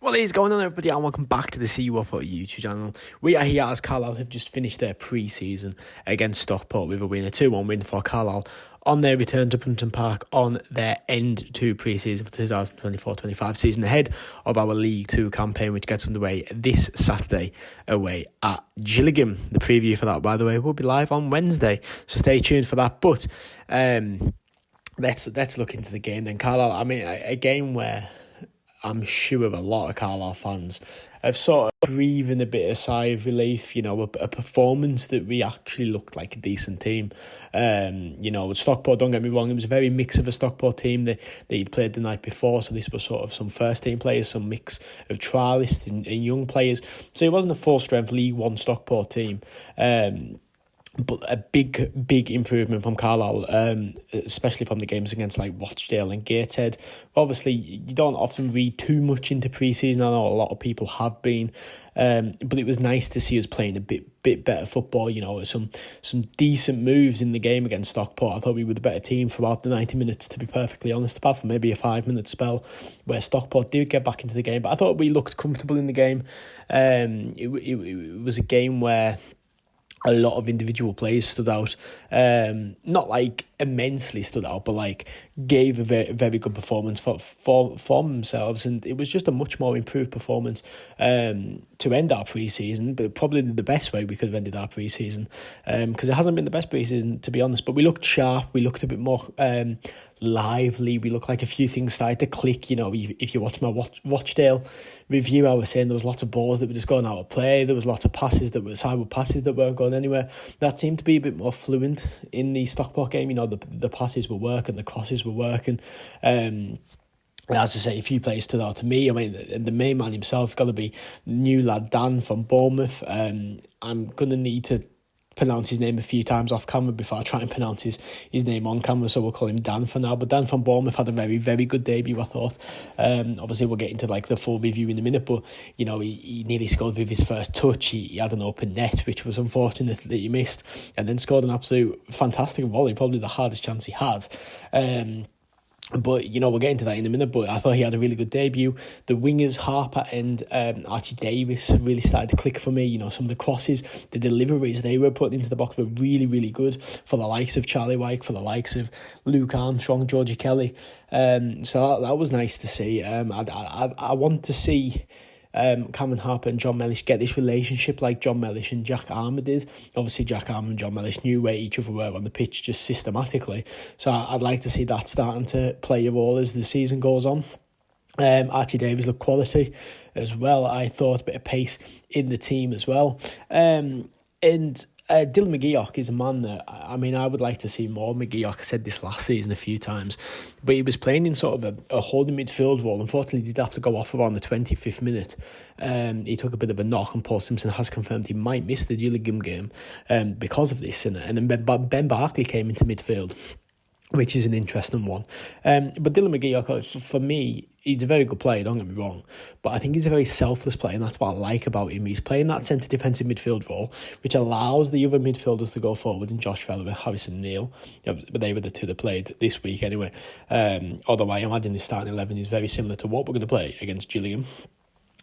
What is going on, everybody, and welcome back to the CUFO YouTube channel. We are here as Carlisle have just finished their pre-season against Stockport with a 2-1 win for Carlisle on their return to Brunton Park on their end to pre-season for 2024-25 season, ahead of our League 2 campaign, which gets underway this Saturday away at Gillingham. The preview for that, by the way, will be live on Wednesday, so stay tuned for that. But let's look into the game then. Carlisle, I mean, a game where I'm sure a lot of Carlisle fans have sort of breathing a bit of sigh of relief, a performance that we actually looked like a decent team. Stockport, don't get me wrong, it was a very mix of a Stockport team that he'd played the night before, so this was sort of some first team players, some mix of trialists and young players, so it wasn't a full strength League 1 Stockport team. But a big improvement from Carlisle, especially from the games against like Rochdale and Gateshead. Obviously, you don't often read too much into pre-season. I know a lot of people have been, but it was nice to see us playing a bit better football. Some decent moves in the game against Stockport. I thought we were the better team throughout the 90 minutes, to be perfectly honest, apart from maybe a 5-minute spell where Stockport did get back into the game. But I thought we looked comfortable in the game. It was a game where a lot of individual players stood out, not like immensely stood out, but like gave a very, very good performance for themselves, and it was just a much more improved performance to end our pre-season, but probably the best way we could have ended our pre-season, because it hasn't been the best pre-season, to be honest, but we looked sharp, we looked a bit more lively, we looked like a few things started to click. If you watch my Rochdale review, I was saying there was lots of balls that were just going out of play, there was lots of passes that were sideward passes that weren't going anywhere. That seemed to be a bit more fluent in the Stockport game. The passes were working, the crosses were working. As I say, a few players stood out to me. I mean, the main man himself got to be new lad Dan from Bournemouth. I'm going to need to pronounce his name a few times off camera before I try and pronounce his name on camera, so we'll call him Dan for now. But Dan from Bournemouth had a very, very good debut, I thought. Obviously, we'll get into like the full review in a minute, but he nearly scored with his first touch. He had an open net, which was unfortunate that he missed, and then scored an absolute fantastic volley, probably the hardest chance he had. But, we'll get into that in a minute, but I thought he had a really good debut. The wingers, Harper and Archie Davis, really started to click for me. Some of the crosses, the deliveries they were putting into the box were really, really good for the likes of Charlie Wyke, for the likes of Luke Armstrong, Georgie Kelly. So that was nice to see. I want to see Cameron Harper and John Mellish get this relationship like John Mellish and Jack Armour did. Obviously, Jack Armour and John Mellish knew where each other were on the pitch just systematically. So I'd like to see that starting to play a role as the season goes on. Archie Davis looked quality as well. I thought a bit of pace in the team as well. And Dylan McGeoch is a man that, I would like to see more McGeoch. I said this last season a few times, but he was playing in sort of a holding midfield role. Unfortunately, he did have to go off around the 25th minute. He took a bit of a knock, and Paul Simpson has confirmed he might miss the Gillingham game because of this. And then Ben Barkley came into midfield, which is an interesting one. But Dylan McGeoch, for me, he's a very good player, don't get me wrong, but I think he's a very selfless player, and that's what I like about him. He's playing that centre defensive midfield role, which allows the other midfielders to go forward, and Josh Feller with Harrison Neal. But they were the two that played this week anyway. Although I imagine the starting 11 is very similar to what we're going to play against Gillingham.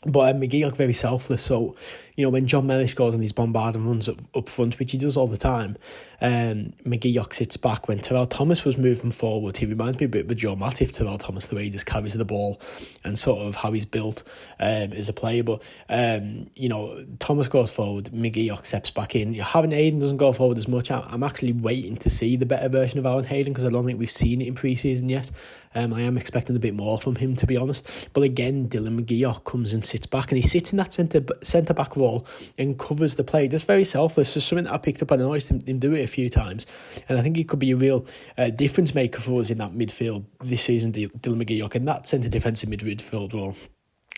But McGeoch very selfless, so when John Mellish goes on these bombarding runs up front, which he does all the time, McGeoch sits back. When Terrell Thomas was moving forward, he reminds me a bit of Joe Matip, Terrell Thomas, the way he just carries the ball and sort of how he's built as a player. But Thomas goes forward, McGeoch steps back in. Aaron Hayden doesn't go forward as much. I'm actually waiting to see the better version of Aaron Hayden, because I don't think we've seen it in pre-season yet. I am expecting a bit more from him, to be honest. But again, Dylan McGeoch comes and sits back, and he sits in that centre back role and covers the play. Just very selfless. It's something that I picked up, and I noticed him do it a few times. And I think he could be a real difference maker for us in that midfield this season, Dylan McGeoch, in that centre defensive midfield role.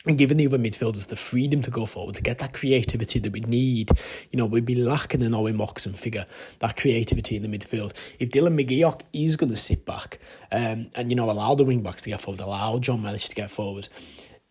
And giving the other midfielders the freedom to go forward, to get that creativity that we need. We'd be lacking an Owen Moxon figure, that creativity in the midfield. If Dylan McGeoch is going to sit back and allow the wing-backs to get forward, allow John Mellish to get forward,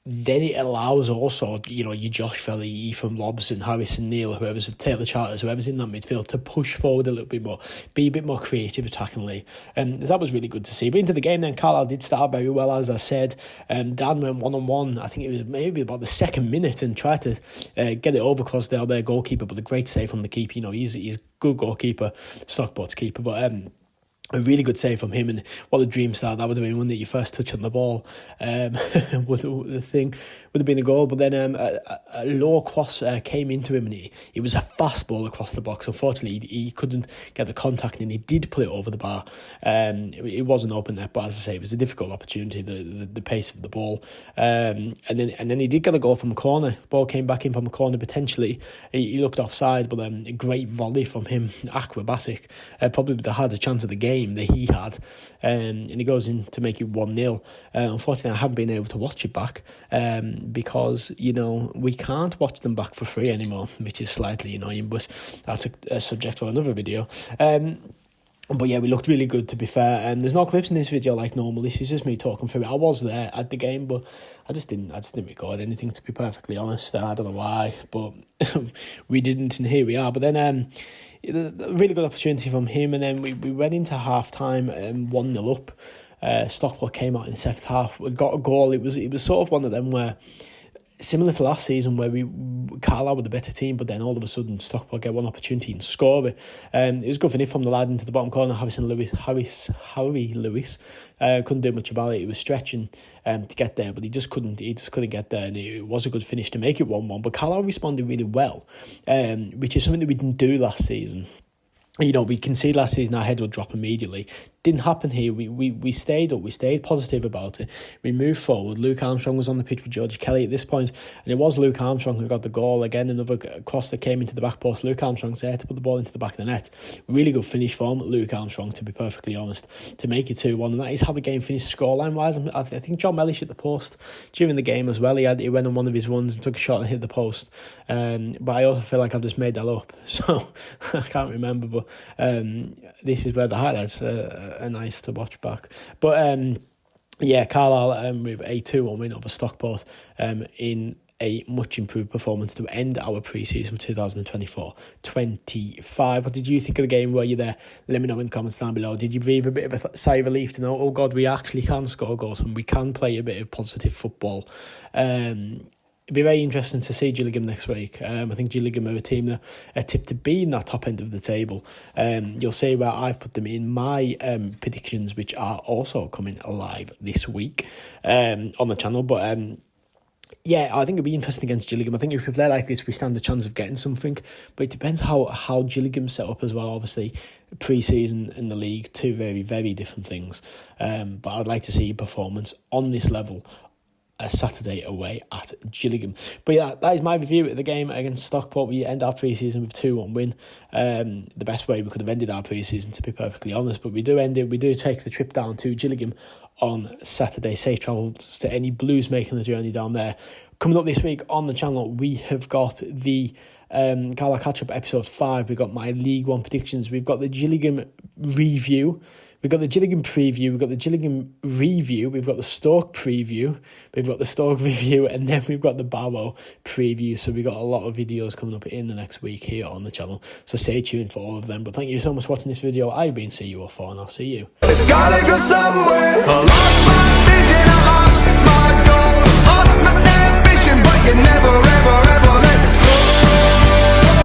then it allows also, your Josh Felly, Ethan Robson, Harrison Neal, whoever's Taylor Charters, whoever's in that midfield, to push forward a little bit more, be a bit more creative attackingly. And that was really good to see. But into the game then, Carlisle did start very well, as I said. Dan went one-on-one, I think it was maybe about the second minute, and tried to get it over across their goalkeeper, but a great save from the keeper. He's a good goalkeeper, Stockport's keeper, but a really good save from him, and what a dream start that would have been, wouldn't it? Your first touch on the ball would have been a goal, but then a low cross came into him, and it was a fast ball across the box. Unfortunately, he couldn't get the contact, and he did put it over the bar. It wasn't open net, but as I say, it was a difficult opportunity, the pace of the ball, and then he did get a goal from a corner. The ball came back in from a corner potentially. He looked offside, but a great volley from him, acrobatic, probably the hardest chance of the game that he had, and he goes in to make it 1-0. Unfortunately, I haven't been able to watch it back because we can't watch them back for free anymore, which is slightly annoying, but that's a subject for another video. But yeah, we looked really good, to be fair, and there's no clips in this video like normal. This is just me talking through it. I was there at the game, but I just didn't record anything, to be perfectly honest. I don't know why, but we didn't, and here we are. But then a really good opportunity from him, and then we went into half-time 1-0 up. Stockport came out in the second half. We got a goal. It was sort of one of them where, similar to last season, where Carlisle were the better team, but then all of a sudden Stockport get one opportunity and score it. It was good for from the lad into the bottom corner. Harry Lewis couldn't do much about it. He was stretching to get there, but he just couldn't get there, and it was a good finish to make it 1-1. But Carlisle responded really well, which is something that we didn't do last season. We conceded last season, our head would drop immediately. Didn't happen here. We stayed up. We stayed positive about it. We moved forward. Luke Armstrong was on the pitch with George Kelly at this point, and it was Luke Armstrong who got the goal. Again, another cross that came into the back post. Luke Armstrong's there to put the ball into the back of the net. Really good finish from Luke Armstrong, to be perfectly honest, to make it 2-1. And that is how the game finished scoreline-wise. I think John Mellish hit the post during the game as well. He went on one of his runs and took a shot and hit the post. But I also feel like I've just made that up, so I can't remember. But this is where the highlights are nice to watch back. But yeah, Carlisle with a 2-1 win over Stockport in a much improved performance to end our pre-season for 2024-25. What did you think of the game? Were you there? Let me know in the comments down below. Did you breathe a bit of a sigh of relief to know, oh God, we actually can score goals and we can play a bit of positive football? It'd be very interesting to see Gillingham next week. I think Gillingham are a team that are tipped to be in that top end of the table. You'll see where I've put them in my predictions, which are also coming live this week on the channel. But yeah, I think it'll be interesting against Gillingham. I think if we play like this, we stand a chance of getting something. But it depends how Gillingham set up as well. Obviously, pre-season and the league, two very, very different things. But I'd like to see a performance on this level a Saturday away at Gillingham. But yeah, that is my review of the game against Stockport. We end our pre-season with 2-1 win. The best way we could have ended our pre-season, to be perfectly honest. But we do end it. We do take the trip down to Gillingham on Saturday. Safe travels to any Blues making the journey down there. Coming up this week on the channel, we have got the Carlisle Catch-Up episode 5. We've got my League One predictions. We've got the Gillingham review. We've got the Gillingham preview, we've got the Gillingham review, we've got the Stoke preview, we've got the Stoke review, and then we've got the Barrow preview. So we've got a lot of videos coming up in the next week here on the channel. So stay tuned for all of them. But thank you so much for watching this video. I've been CU04, and I'll see you. It's gotta go somewhere. I lost my vision, I lost my goal, I lost my ambition, but you never